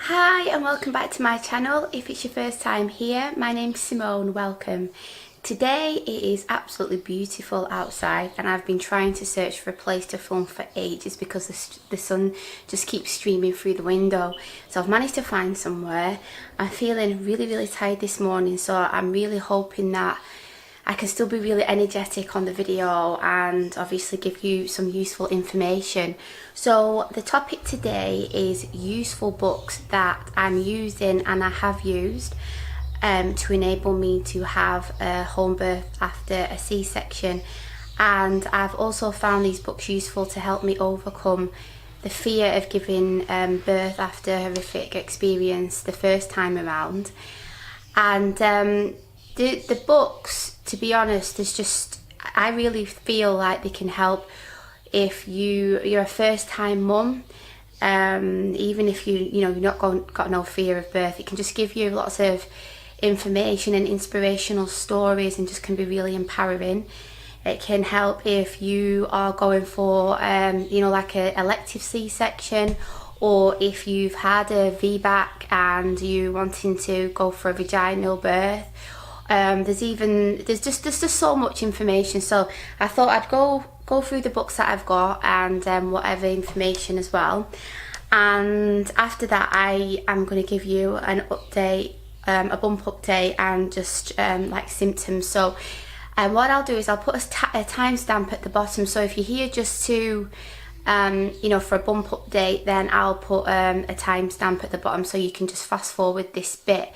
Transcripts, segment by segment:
Hi and welcome back to my channel. If it's your first time here, my name's Simone, welcome. Today it is absolutely beautiful outside and I've been trying to search for a place to film for ages because the sun just keeps streaming through the window. So I've managed to find somewhere. I'm feeling really tired this morning, so I'm really hoping that I can still be really energetic on the video and obviously give you some useful information. So the topic today is useful books that I'm using and I have used to enable me to have a home birth after a C-section. And I've also found these books useful to help me overcome the fear of giving birth after a horrific experience the first time around. And the books, to be honest, is just, I really feel like they can help if you're a first-time mum, even if you've not got no fear of birth. It can just give you lots of information and inspirational stories and just can be really empowering. It can help if you are going for like a elective C-section, or if you've had a VBAC and you're wanting to go for a vaginal birth. There's just so much information, so I thought I'd go through the books that I've got and whatever information as well. And after that I am going to give you an update, a bump update, and just like symptoms. So what I'll do is I'll put a timestamp at the bottom, so if you're here just to for a bump update, then I'll put a timestamp at the bottom so you can just fast forward this bit.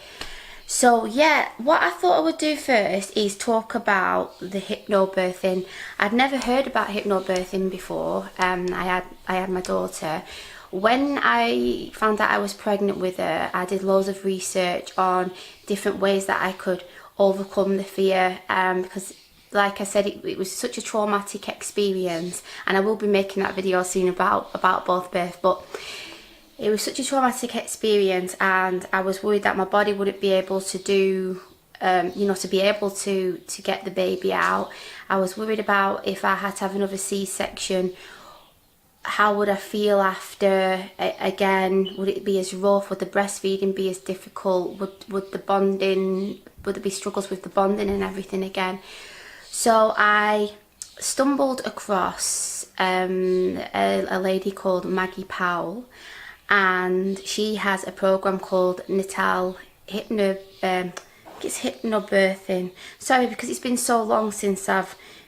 So yeah, what I thought I would do first is talk about the hypnobirthing. I'd never heard about hypnobirthing before. I had my daughter. When I found out I was pregnant with her, I did loads of research on different ways that I could overcome the fear, because like I said, it was such a traumatic experience, and I will be making that video soon about both birth, but it was such a traumatic experience and I was worried that my body wouldn't be able to do, to be able to get the baby out. I was worried about if I had to have another C-section, how would I feel after? Again, would it be as rough? Would the breastfeeding be as difficult? Would there be struggles with the bonding and everything again? So I stumbled across a lady called Maggie Powell, and she has a program called Natal Hypnobirthing. Sorry, because it's been so long since Natal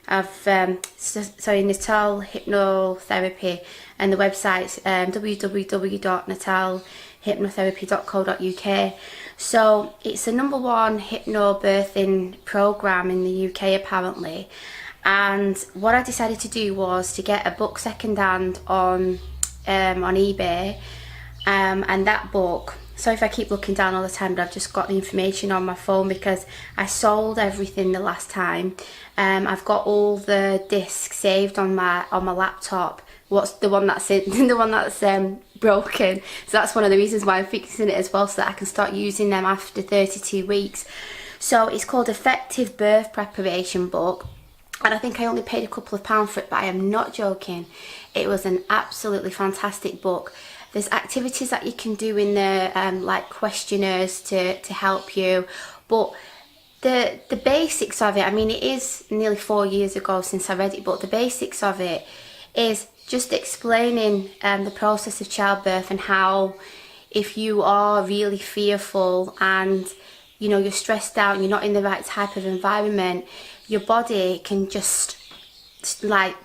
Hypnotherapy, and the website's www.natalhypnotherapy.co.uk. So it's the #1 hypnobirthing program in the UK apparently. And what I decided to do was to get a book secondhand on eBay. And that book, so if I keep looking down all the time, but I've just got the information on my phone because I sold everything the last time. I've got all the discs saved on my laptop. What's the one that's broken? So that's one of the reasons why I'm fixing it as well, so that I can start using them after 32 weeks. So it's called Effective Birth Preparation Book, and I think I only paid a couple of pounds for it, but I am not joking. It was an absolutely fantastic book. There's activities that you can do in there, like questionnaires to help you, but the basics of it, I mean, it is nearly 4 years ago since I read it, but the basics of it is just explaining the process of childbirth and how, if you are really fearful and you're stressed out and you're not in the right type of environment, your body can just like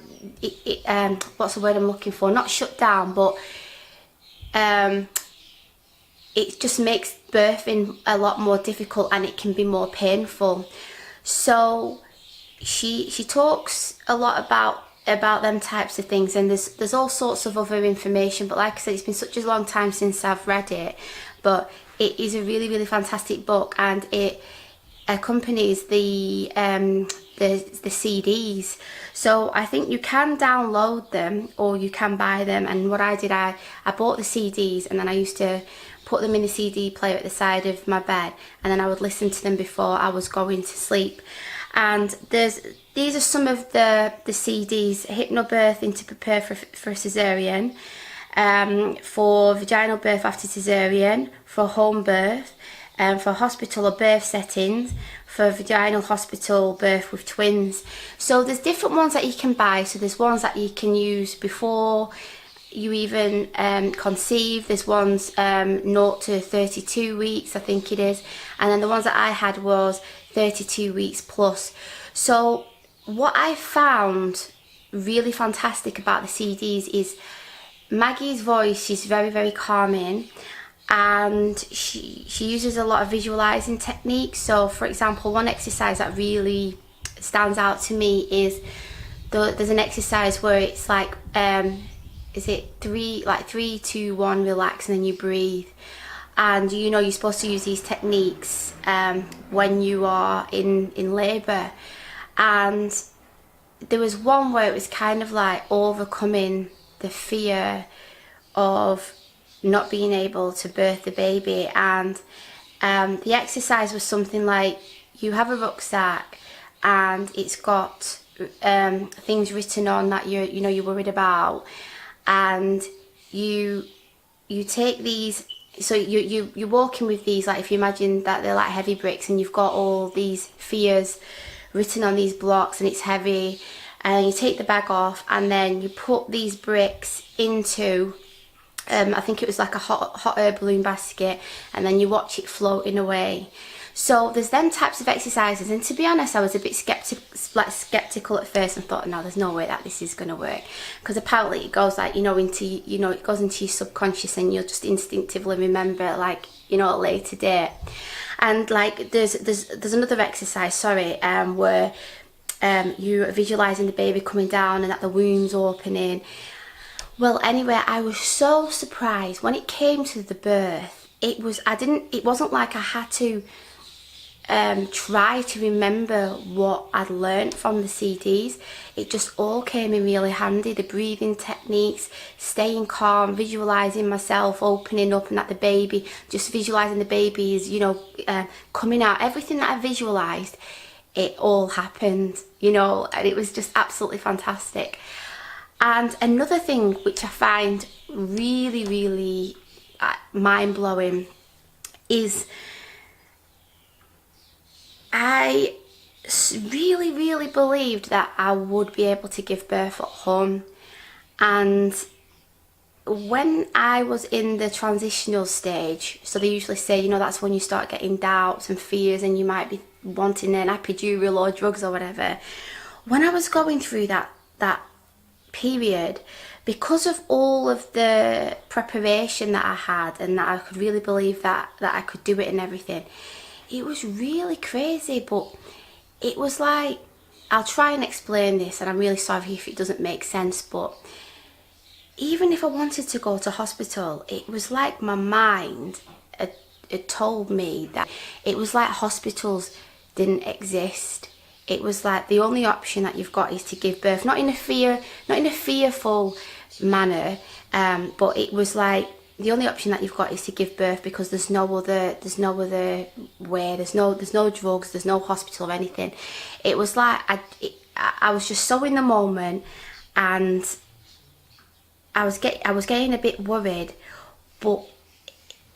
what's the word I'm looking for? Not shut down, but it just makes birthing a lot more difficult and it can be more painful. So she talks a lot about them types of things, and there's all sorts of other information, but like I said, it's been such a long time since I've read it, but it is a really fantastic book, and it accompanies the CDs. So I think you can download them or you can buy them, and what I did, I bought the CDs and then I used to put them in a CD player at the side of my bed, and then I would listen to them before I was going to sleep. And these are some of the CDs: Hypnobirthing to prepare for a cesarean, for vaginal birth after cesarean, for home birth, for hospital or birth settings, for vaginal hospital birth with twins. So there's different ones that you can buy. So there's ones that you can use before you even conceive. There's ones 0 to 32 weeks, I think it is, and then the ones that I had was 32 weeks plus. So what I found really fantastic about the CDs is Maggie's voice. She's very, very calming, and she uses a lot of visualizing techniques. So for example, one exercise that really stands out to me is there's an exercise where it's like is it 3, 2, 1, relax, and then you breathe. And you know, you're supposed to use these techniques when you are in labour. And there was one where it was kind of like overcoming the fear of not being able to birth the baby. And the exercise was something like, you have a rucksack and it's got things written on that you're worried about, and you take these. So you're walking with these, like if you imagine that they're like heavy bricks, and you've got all these fears written on these blocks, and it's heavy, and you take the bag off, and then you put these bricks into I think it was like a hot air balloon basket, and then you watch it floating away. So there's them types of exercises, and to be honest, I was a bit skeptical at first and thought, no, there's no way that this is going to work, because apparently it goes like, it goes into your subconscious, and you'll just instinctively remember, like, at a later date. And like there's another exercise, where you're visualizing the baby coming down and that the womb's opening. Well, anyway, I was so surprised when it came to the birth. It wasn't like I had to try to remember what I'd learnt from the CDs. It just all came in really handy. The breathing techniques, staying calm, visualising myself opening up, and that the baby, just visualising the baby is, coming out. Everything that I visualised, it all happened, and it was just absolutely fantastic. And another thing which I find really, really mind-blowing is I really, really believed that I would be able to give birth at home. And when I was in the transitional stage, so they usually say, that's when you start getting doubts and fears, and you might be wanting an epidural or drugs or whatever. When I was going through that period, because of all of the preparation that I had, and that I could really believe that I could do it and everything, it was really crazy. But it was like, I'll try and explain this, and I'm really sorry if it doesn't make sense, but even if I wanted to go to hospital, it was like my mind had told me that it was like hospitals didn't exist. It was like the only option that you've got is to give birth, not in a fearful manner, but it was like the only option that you've got is to give birth, because there's no other way. There's no drugs, there's no hospital or anything. It was like I was just so in the moment, and I was getting a bit worried, but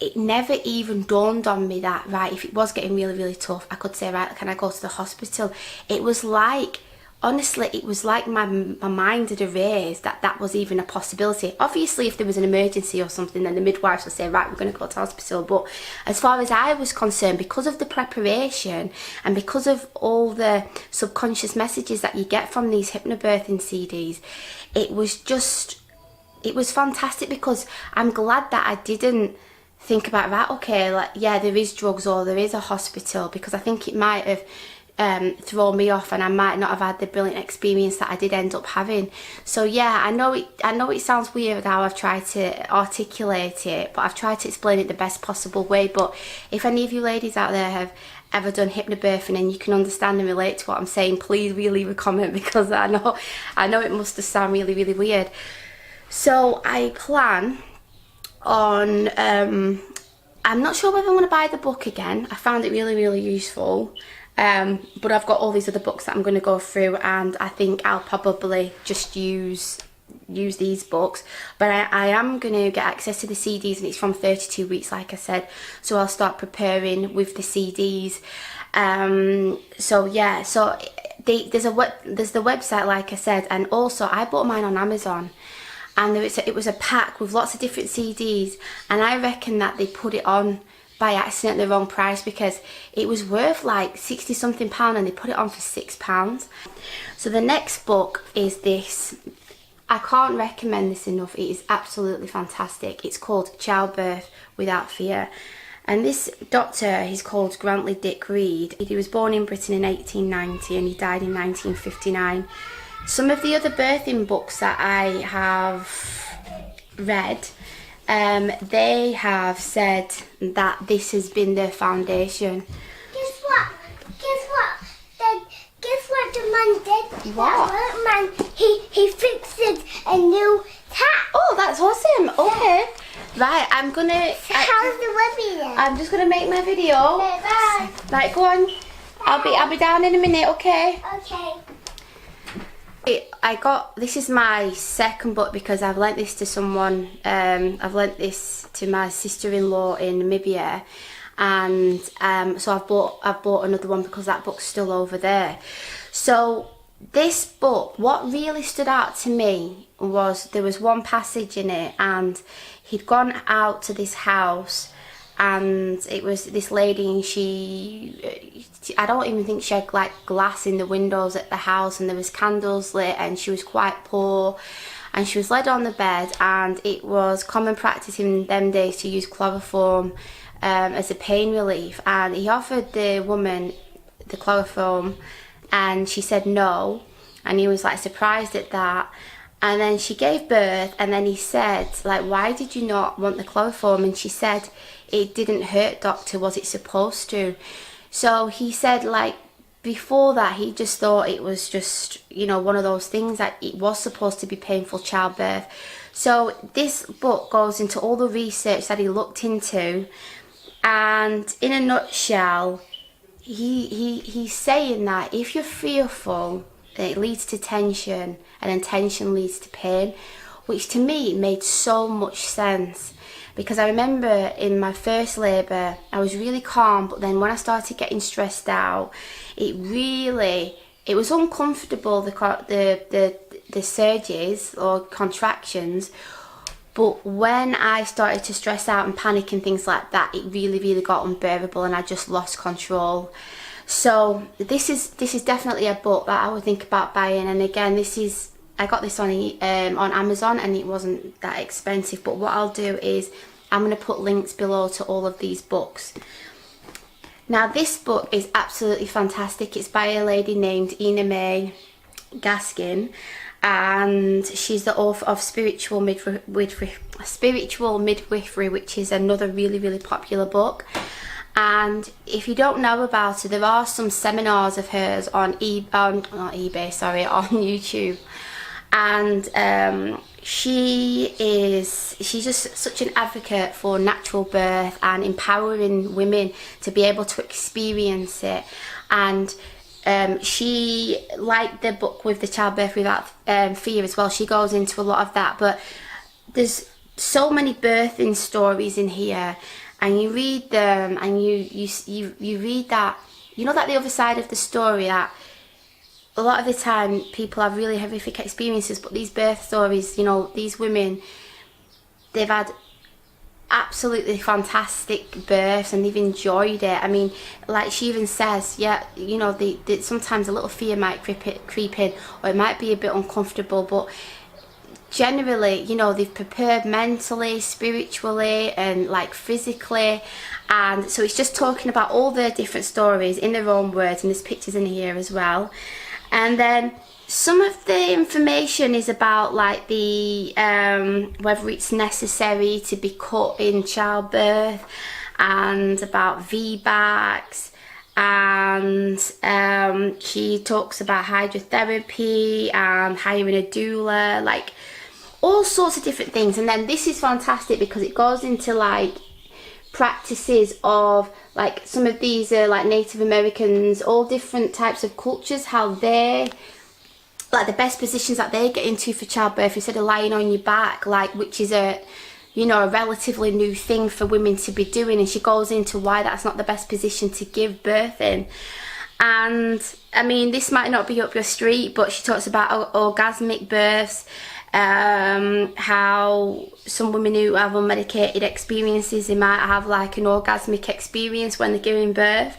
it never even dawned on me that, right, if it was getting really, really tough, I could say, right, can I go to the hospital? It was like, honestly, it was like my mind had erased that was even a possibility. Obviously, if there was an emergency or something, then the midwives would say, right, we're going to go to hospital. But as far as I was concerned, because of the preparation and because of all the subconscious messages that you get from these hypnobirthing CDs, it was fantastic, because I'm glad that I didn't think about, right, okay, like, yeah, there is drugs or there is a hospital, because I think it might have thrown me off, and I might not have had the brilliant experience that I did end up having. So yeah, I know it sounds weird how I've tried to articulate it, but I've tried to explain it the best possible way. But if any of you ladies out there have ever done hypnobirthing and you can understand and relate to what I'm saying, please really leave a comment, because I know it must have sounded really, really weird. So I plan on, I'm not sure whether I'm going to buy the book again. I found it really, really useful. But I've got all these other books that I'm going to go through, and I think I'll probably just use use these books, but I am going to get access to the CDs, and it's from 32 weeks like I said, so I'll start preparing with the CDs. So yeah, so there's the website like I said, and also I bought mine on Amazon, and it was a pack with lots of different CDs, and I reckon that they put it on by accident the wrong price, because it was worth like 60 something pound and they put it on for £6. So the next book is this. I can't recommend this enough. It is absolutely fantastic. It's called Childbirth Without Fear, and this doctor, he's called Grantley Dick Reed. He was born in Britain in 1890 and he died in 1959. Some of the other birthing books that I have read, they have said that this has been their foundation. Guess what? Guess what the man did? What? That workman, he fixed a new tap. Oh, that's awesome. Okay. Right, I'm gonna... How's the weather then? I'm just gonna make my video. Okay, bye. Right, go on. I'll be down in a minute, okay? Okay. This is my second book because I've lent this to someone. I've lent this to my sister-in-law in Namibia, and so I've bought another one because that book's still over there. So this book, what really stood out to me was there was one passage in it, and he'd gone out to this house, and it was this lady, and I don't even think she had like glass in the windows at the house, and there was candles lit, and she was quite poor, and she was laid on the bed, and it was common practice in them days to use chloroform as a pain relief, and he offered the woman the chloroform and she said no, and he was like surprised at that. And then she gave birth, and then he said, like, why did you not want the chloroform? And she said, it didn't hurt, doctor, was it supposed to? So he said, like, before that, he just thought it was just, you know, one of those things that it was supposed to be painful childbirth. So this book goes into all the research that he looked into, and in a nutshell, he's saying that if you're fearful, it leads to tension, and then tension leads to pain, which to me made so much sense, because I remember in my first labour I was really calm, but then when I started getting stressed out, it was uncomfortable, the surges or contractions, but when I started to stress out and panic and things like that, it really got unbearable, and I just lost control. So this is definitely a book that I would think about buying. And again, I got this on Amazon, and it wasn't that expensive. But what I'll do is I'm going to put links below to all of these books. Now this book is absolutely fantastic. It's by a lady named Ina May Gaskin, and she's the author of Spiritual Midwifery, which is another really popular book. And if you don't know about her, there are some seminars of hers on YouTube, and she's just such an advocate for natural birth and empowering women to be able to experience it. And she, like the book with the Childbirth Without Fear as well, she goes into a lot of that. But there's so many birthing stories in here, and you read them, and you read that, you know, that the other side of the story, that a lot of the time people have really horrific experiences, but these birth stories, you know, these women, they've had absolutely fantastic births and they've enjoyed it. I mean, like she even says, yeah, you know, sometimes a little fear might creep in, or it might be a bit uncomfortable, but generally, you know, they've prepared mentally, spiritually, and like physically. And so it's just talking about all the different stories in their own words, and there's pictures in here as well. And then some of the information is about like the whether it's necessary to be cut in childbirth, and about VBACs, and she talks about hydrotherapy and hiring a doula, like all sorts of different things. And then this is fantastic because it goes into like practices of like some of these are like Native Americans, all different types of cultures, how they like the best positions that they get into for childbirth instead of lying on your back, like, which is a, you know, a relatively new thing for women to be doing. And she goes into why that's not the best position to give birth in. And I mean, this might not be up your street, but she talks about orgasmic births, how some women who have unmedicated experiences, they might have like an orgasmic experience when they're giving birth.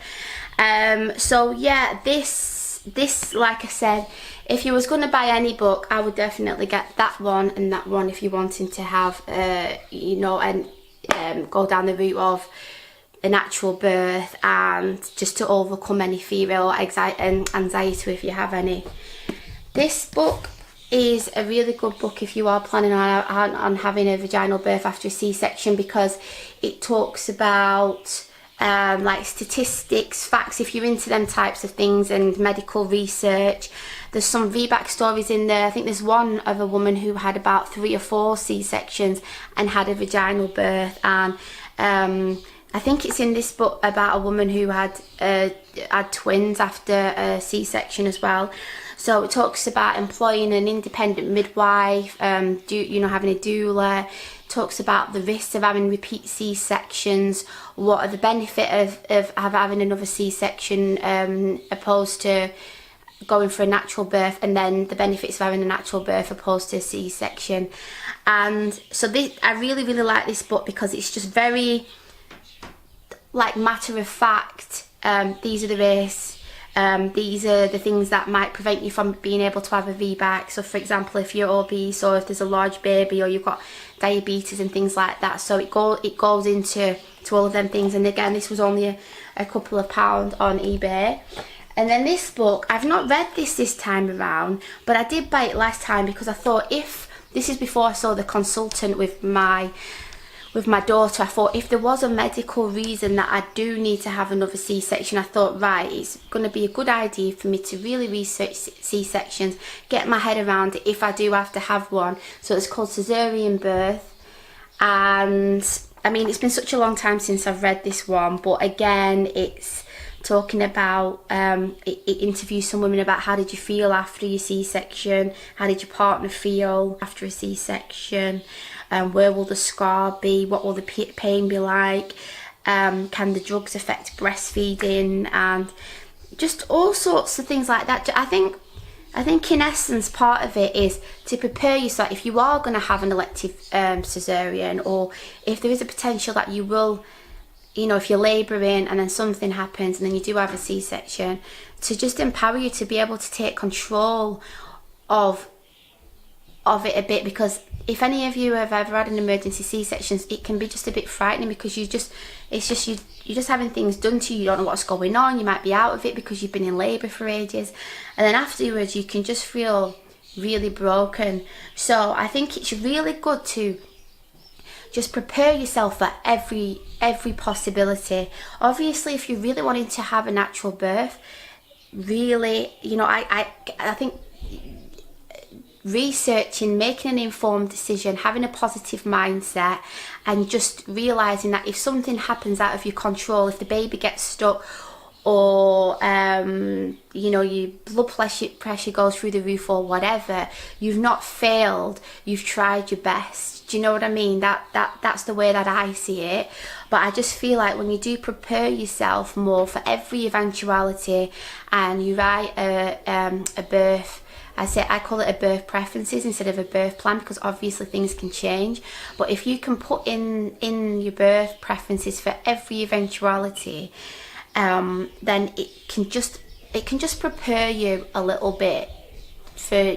So yeah, this, like I said, if you was going to buy any book, I would definitely get that one and that one if you're wanting to have, you know, and go down the route of a natural birth and just to overcome any fear or anxiety if you have any. This book is a really good book if you are planning on having a vaginal birth after a C-section, because it talks about like statistics, facts, if you're into them types of things, and medical research. There's some VBAC stories in there. I think there's one of a woman who had about 3 or 4 C-sections and had a vaginal birth, and I think it's in this book about a woman who had twins after a C-section as well. So it talks about employing an independent midwife, having a doula. It talks about the risks of having repeat C-sections, what are the benefit of having another C-section opposed to going for a natural birth, and then the benefits of having a natural birth opposed to a C-section. And so I really, really like this book because it's just very, like, matter of fact. These are the risks. These are the things that might prevent you from being able to have a VBAC. So for example, if you're obese, or if there's a large baby, or you've got diabetes and things like that. So it goes into all of them things. And again, this was only a couple of pounds on eBay. And then this book, I've not read this time around, but I did buy it last time because I thought, if this is before I saw the consultant with my daughter, I thought if there was a medical reason that I do need to have another C-section, I thought, right, it's going to be a good idea for me to really research C-sections, get my head around it if I do have to have one. So it's called Caesarean Birth. And I mean, it's been such a long time since I've read this one, but again, it's talking about, it interviews some women about how did you feel after your C-section, how did your partner feel after a C-section, where will the scar be, what will the pain be like, can the drugs affect breastfeeding, and just all sorts of things like that. I think in essence part of it is to prepare yourself if you are going to have an elective caesarean, or if there is a potential that you will, you know, if you're labouring and then something happens and then you do have a C-section, to just empower you to be able to take control of it a bit. Because if any of you have ever had an emergency C-sections, it can be just a bit frightening, because you're just having things done to you, you don't know what's going on, you might be out of it because you've been in labour for ages, and then afterwards you can just feel really broken. So I think it's really good to just prepare yourself for every possibility. Obviously, if you're really wanting to have a natural birth, really, you know, I think researching, making an informed decision, having a positive mindset, and just realising that if something happens out of your control, if the baby gets stuck, or you know, your blood pressure goes through the roof or whatever, you've not failed, you've tried your best. Do you know what I mean? That's the way that I see it. But I just feel like when you do prepare yourself more for every eventuality, and you write a birth, I call it a birth preferences instead of a birth plan, because obviously things can change. But if you can put in your birth preferences for every eventuality, then it can just prepare you a little bit for,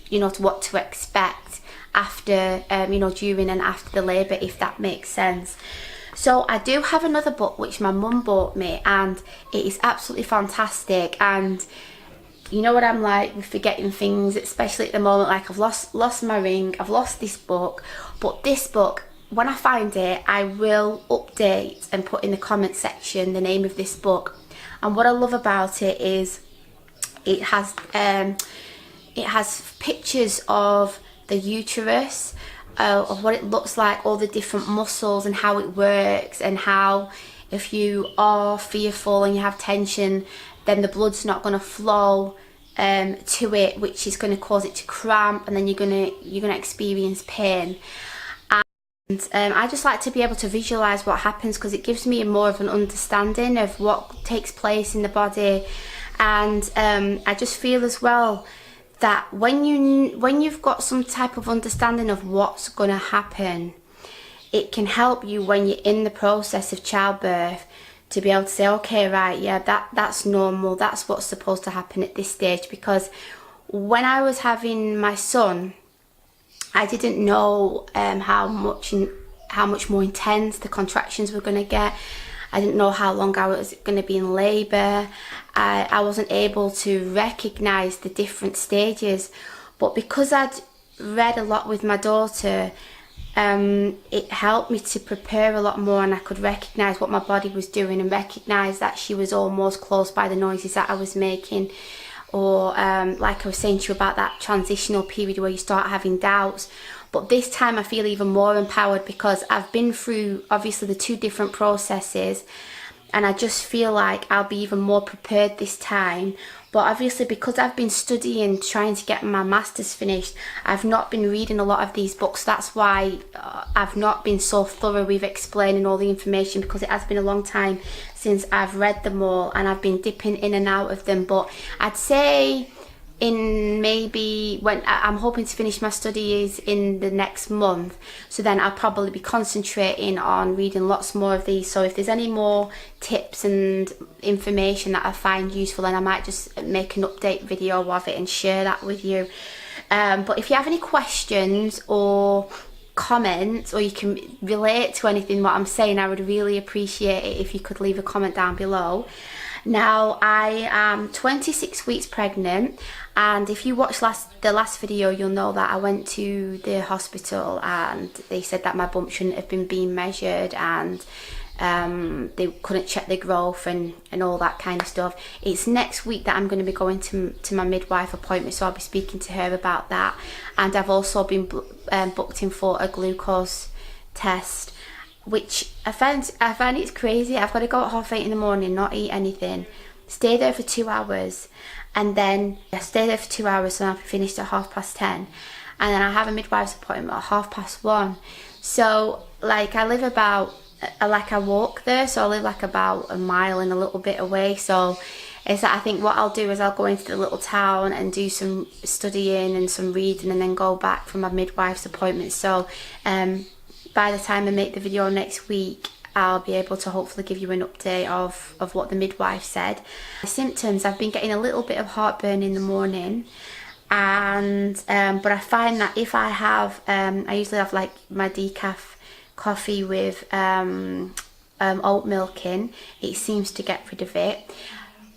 you know, to what to expect after, you know, during and after the labour, if that makes sense. So I do have another book which my mum bought me, and it is absolutely fantastic. And you know what I'm like with forgetting things, especially at the moment, like I've lost my ring, I've lost this book. But this book, when I find it, I will update and put in the comment section the name of this book. And what I love about it is it has pictures of the uterus, of what it looks like, all the different muscles and how it works, and how if you are fearful and you have tension, then the blood's not going to flow to it, which is going to cause it to cramp, and then you're gonna experience pain. And I just like to be able to visualize what happens, because it gives me more of an understanding of what takes place in the body. And I just feel as well that when you've got some type of understanding of what's going to happen, it can help you when you're in the process of childbirth to be able to say, okay, right, yeah, that's normal, that's what's supposed to happen at this stage. Because when I was having my son, I didn't know how much more intense the contractions were going to get. I didn't know how long I was going to be in labour. I wasn't able to recognise the different stages. But because I'd read a lot with my daughter, it helped me to prepare a lot more, and I could recognise what my body was doing and recognise that she was almost close by the noises that I was making. Or like I was saying to you about that transitional period where you start having doubts. But this time I feel even more empowered, because I've been through obviously the 2 different processes, and I just feel like I'll be even more prepared this time. But obviously, because I've been studying, trying to get my masters finished, I've not been reading a lot of these books. That's why I've not been so thorough with explaining all the information, because it has been a long time since I've read them all, and I've been dipping in and out of them. But I'd say in maybe when I'm hoping to finish my studies in the next month, so then I'll probably be concentrating on reading lots more of these. So if there's any more tips and information that I find useful, then I might just make an update video of it and share that with you. But if you have any questions or comments, or you can relate to anything what I'm saying, I would really appreciate it if you could leave a comment down below. Now, I am 26 weeks pregnant, and if you watched the last video, you'll know that I went to the hospital and they said that my bump shouldn't have been being measured, and they couldn't check the growth and all that kind of stuff. It's next week that I'm going to be going to my midwife appointment, so I'll be speaking to her about that. And I've also been booked in for a glucose test, which I find it's crazy. I've got to go at 8:30 in the morning, not eat anything, stay there for 2 hours, and then stay there for 2 hours, so I'll be finished at 10:30, and then I have a midwife's appointment at 1:30. So like I live about, like I walk there, so I live like about a mile and a little bit away. So it's I think what I'll do is I'll go into the little town and do some studying and some reading, and then go back for my midwife's appointment. So by the time I make the video next week, I'll be able to hopefully give you an update of what the midwife said. The symptoms, I've been getting a little bit of heartburn in the morning, and but I find that if I have, I usually have like my decaf coffee with oat milk in, it seems to get rid of it.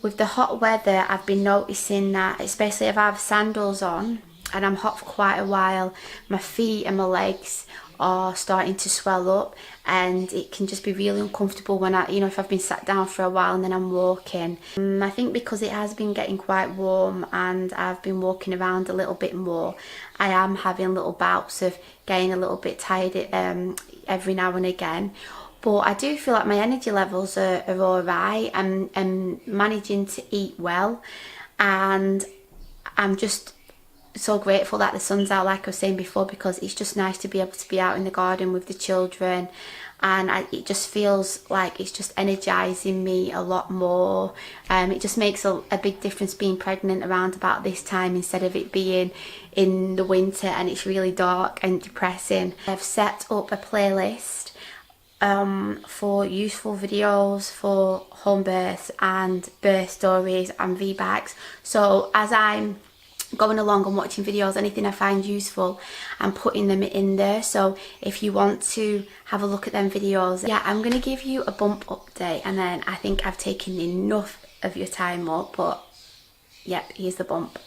With the hot weather, I've been noticing that, especially if I have sandals on and I'm hot for quite a while, my feet and my legs are starting to swell up, and it can just be really uncomfortable when if I've been sat down for a while and then I'm walking. I think because it has been getting quite warm and I've been walking around a little bit more, I am having little bouts of getting a little bit tired every now and again. But I do feel like my energy levels are alright. I'm managing to eat well, and I'm just so grateful that the sun's out, like I was saying before, because it's just nice to be able to be out in the garden with the children, and it just feels like it's just energizing me a lot more. It just makes a big difference being pregnant around about this time, instead of it being in the winter and it's really dark and depressing. I've set up a playlist for useful videos for home births and birth stories and VBACs. So as I'm going along and watching videos, anything I find useful, I'm putting them in there. So if you want to have a look at them videos, yeah, I'm going to give you a bump update, and then I think I've taken enough of your time up, but yeah, here's the bump.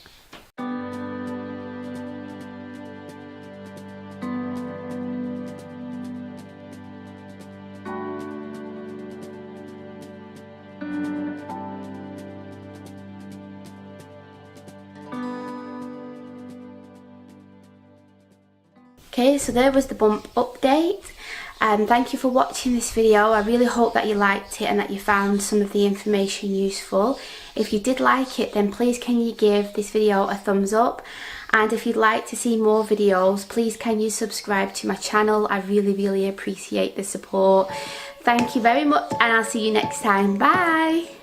Okay, so there was the bump update. Thank you for watching this video. I really hope that you liked it and that you found some of the information useful. If you did like it, then please can you give this video a thumbs up, and if you'd like to see more videos, please can you subscribe to my channel. I really appreciate the support. Thank you very much, and I'll see you next time. Bye.